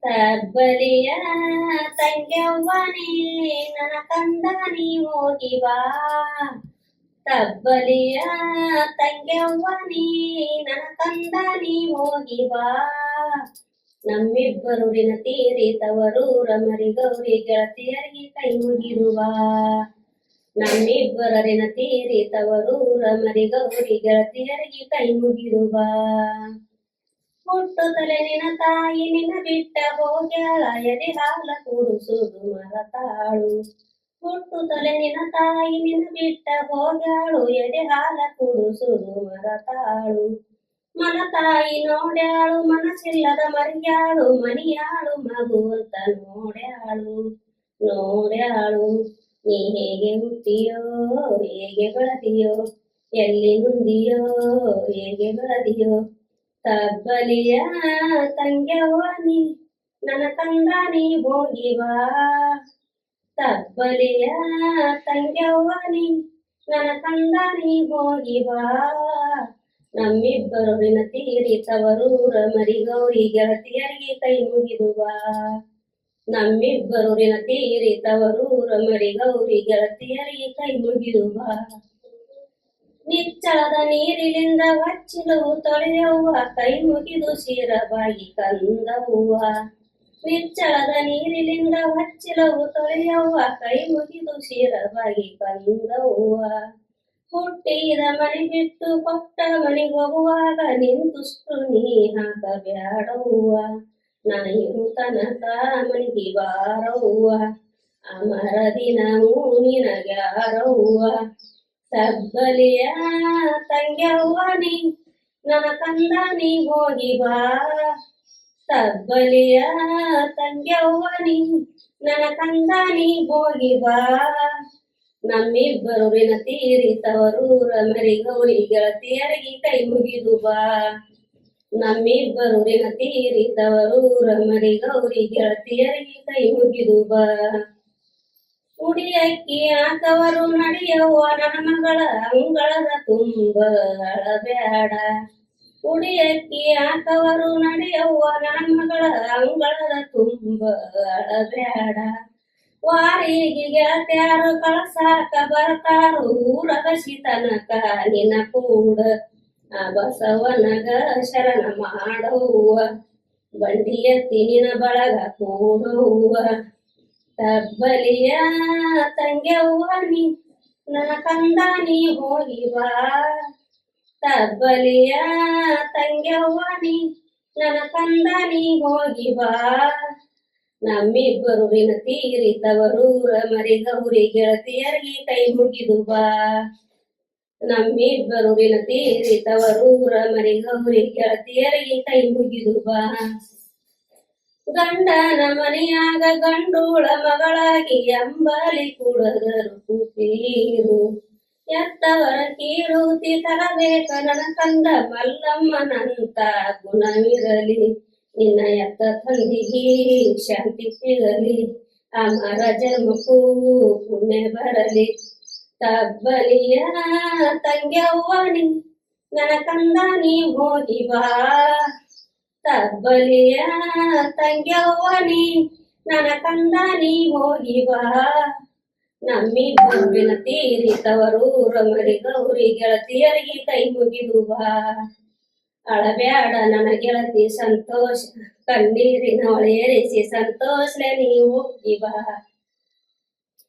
ತಬ್ಬಲಿಯ ತಂಗ್ಯವ್ವನೇ ನನ್ನ ಕಂದ ನೀ ಹೋಗಿ ಬಾ. ತಬ್ಬಲಿಯ ತಂಗ್ಯವ್ವನೇ ನನ್ನ ಕಂದ ನೀ ಹೋಗಿ ಬಾ. ನಮ್ಮಿಬ್ಬರೂರಿನ ತೀರಿ ತವರೂರ ಮರಿ ಗೌರಿ ಗೆಳತಿಯರಿಗೆ ಕೈ ಮುಗಿರುವ. ನಮ್ಮಿಬ್ಬರರಿನ ತೀರಿ ತವರೂರ ಮರಿ ಗೌರಿ ಗೆಳತಿಯರಿಗೆ ಕೈ ಮುಗಿರುವ. ಹುಟ್ಟುತ್ತಲೆ ನಿನ್ನ ತಾಯಿ ನಿನ್ನ ಬಿಟ್ಟ ಹೋಗ್ಯಾಳ ಎದೆ ಹಾಲ ಕುಡಿಸುದು ಮರತಾಳು. ಹುಟ್ಟುತ್ತಲೆ ನಿನ್ನ ತಾಯಿ ನಿನ್ನ ಬಿಟ್ಟ ಹೋಗ್ಯಾಳು ಎದೆ ಹಾಲ ಕುಡಿಸುದು ಮರತಾಳು. ಮನತಾಯಿ ನೋಡ್ಯಾಳು ಮನಸ್ಸಿಲ್ಲದ ಮರಿಯಾಳು ಮನಿಯಾಳು ಮಗು ಅಂತ ನೋಡ್ಯಾಳು. ನೀ ಹೇಗೆ ಹುಟ್ಟಿಯೋ ಹೇಗೆ ಬೆಳದಿಯೋ ಎಲ್ಲಿ ನುಂದಿಯೋ ಹೇಗೆ ಬೆಳದಿಯೋ. ತಬ್ಬಲಿಯ ತಂಗ್ಯವ್ವನಿ ನನ್ನ ಕಂದ ನೀ ಹೋಗಿ ಬಾ. ತಬ್ಬಲಿಯ ತಂಗ್ಯವ್ವನಿ ನನ್ನ ಕಂದ ನೀ ಹೋಗಿ ಬಾ. ನಮ್ಮಿಬ್ಬರೂರಿನ ತೀರಿ ತವರೂರ ಮರಿ ಗೌರಿ ಗೆಳತಿಯರಿಗೆ ಕೈ ಮುಗಿದು ಬಾ. ನಮ್ಮಿಬ್ಬರೂರಿನ ತೀರಿ ತವರೂರ ಮರಿ ಗೌರಿ ಗೆಳತಿಯರಿಗೆ ಕೈ ಮುಗಿದು ಬಾ. ನಿಚ್ಚಳದ ನೀರಿಲಿಂದ ಹೊಚ್ಚಿಲವು ತೊಳೆಯವ್ವ ಕೈ ಮುಗಿದು ಶಿರಬಾಗಿ ಕಂದವ್ವ. ನಿಚ್ಚಳದ ನೀರಿಲಿಂದ ಹೊಚ್ಚಿಲವು ತೊಳೆಯವ್ವ ಕೈ ಮುಗಿದು ಶಿರಬಾಗಿ ಕಂದವ್ವ. ಹುಟ್ಟಿದ ಮನೆ ಬಿಟ್ಟು ಕೊಟ್ಟ ಮನೆಗೆ ಹೋಗುವಾಗ ನಿಂತುಷ್ಟು ನೀ ಹಾಕಬ್ಯಾಡವ್ವ. ನಾನಿರು ತನಕ ಮನೆಗೆ ಬಾರವ್ವ ಅಮರ ದಿನವೂ ನಿನಗ್ಯಾರವ್ವ. ತಬ್ಬಲಿಯ ತಂಗ್ಯವ್ವನಿ ನನ್ನ ಕಂದ ನೀ ಹೋಗಿ ಬಾ. ತಬ್ಬಲಿಯ ತಂಗ್ಯವ್ವನಿ ನನ್ನ ಕಂದ ನೀ ಹೋಗಿ ಬಾ. ನಮ್ಮಿಬ್ಬರೂರಿನ ತೀರಿ ತವರೂರ ಮರಿ ಗೌರಿ ಗೆಳತಿಯರಿಗೆ ಕೈ ಮುಗಿದು ಬಾ. ನಮ್ಮಿಬ್ಬರೂರಿನ ತೀರಿ ತವರೂರ ಮರಿ ಗೌರಿ ಗೆಳತಿಯರಿಗೆ ಕೈ ಮುಗಿದು ಬಾ. ಉಡಿಯಕ್ಕಿ ಹಾಕವರು ನಡೆಯವ್ವ ನನ್ನ ಮಗಳ ಅಂಗಳದ ತುಂಬ ಅಳಬ್ಯಾಡ. ಉಡಿಯಕ್ಕಿ ಹಾಕವರು ನಡೆಯವ್ವ ನನ್ನ ಮಗಳ ಅಂಗಳದ ತುಂಬ ಅಳಬ್ಯಾಡ. ವಾರಿಗೆ ಗೆಳತ್ಯಾರು ಕಳಸಾಕ ಬರ್ತಾರು ಊರಗಸಿ ತನಕ ನಿನ್ನ ಕೂಡ. ಆ ಬಸವನಗ ಶರಣ ಮಾಡವ್ವ ಬಂಡಿ ಎತ್ತಿ ನಿನ್ನ ಬಳಗ ಕೂಡವ್ವ. ತಬ್ಬಲಿಯ ತಂಗ್ಯವ್ವನಿ ನನ್ನ ಕಂದ ನೀ ಹೋಗಿ ಬಾ. ತಬ್ಬಲಿಯ ತಂಗ್ಯವ್ವನಿ ನನ್ನ ಕಂದ ನೀ ಹೋಗಿ ಬಾ. ನಮ್ಮಿಬ್ಬರೂರಿನ ತೀರಿ ತವರೂರ ಮರಿ ಗೌರಿ ಗೆಳತಿಯರಿಗೆ ಕೈ ಮುಗಿದು ಬಾ. ನಮ್ಮಿಬ್ಬರೂರಿನ ತೀರಿ ತವರೂರ ಮರಿ ಗೌರಿ ಗೆಳತಿಯರಿಗೆ ಕೈ ಮುಗಿದು ಬಾ. ಗಂಡನ ಮನೆಯಾಗ ಗಂಡೂಳ ಮಗಳಾಗಿ ಅಂಬಲಿ ಕುಡದರು ಕೂತೀರು. ಎತ್ತವರ ಕೀರುತಿ ತರಬೇಕ ನನ್ನ ಕಂದ ಮಲ್ಲಮ್ಮನಂತ ಗುಣವಿರಲಿ. ನಿನ್ನ ಎತ್ತ ತಂದಿಗೆ ಶಾಂತಿ ಸಿಗಲಿ ಅಮರ ಜನ್ಮಕ್ಕೂ ಪುಣ್ಯ ಬರಲಿ. ತಬ್ಬಲಿಯ ತಂಗ್ಯವ್ವನಿ ನನ್ನ ಕಂದ ನೀ ಹೋಗಿ ಬಾ. ತಬ್ಬಲಿಯ ತಂಗ್ಯವ್ವನಿ ನನ್ನ ಕಂದ ನೀ ಹೋಗಿ ಬಾ. ನಮ್ಮಿಬ್ಬರೂರಿನ ತೀರಿ ತವರೂರ ಮರಿ ಗೌರಿ ಗೆಳತಿಯರಿಗೆ ಕೈ ಮುಗಿದು ಬಾ. ಅಳಬ್ಯಾಡ ನನ್ನ ಗೆಳತಿ ಸಂತೋಷ ಕಣ್ಣೀರಿನ ಹೊಳೆಯರಿಸಿ ಸಂತೋಷಲೆ ನೀ ಹೋಗಿ ಬಾ.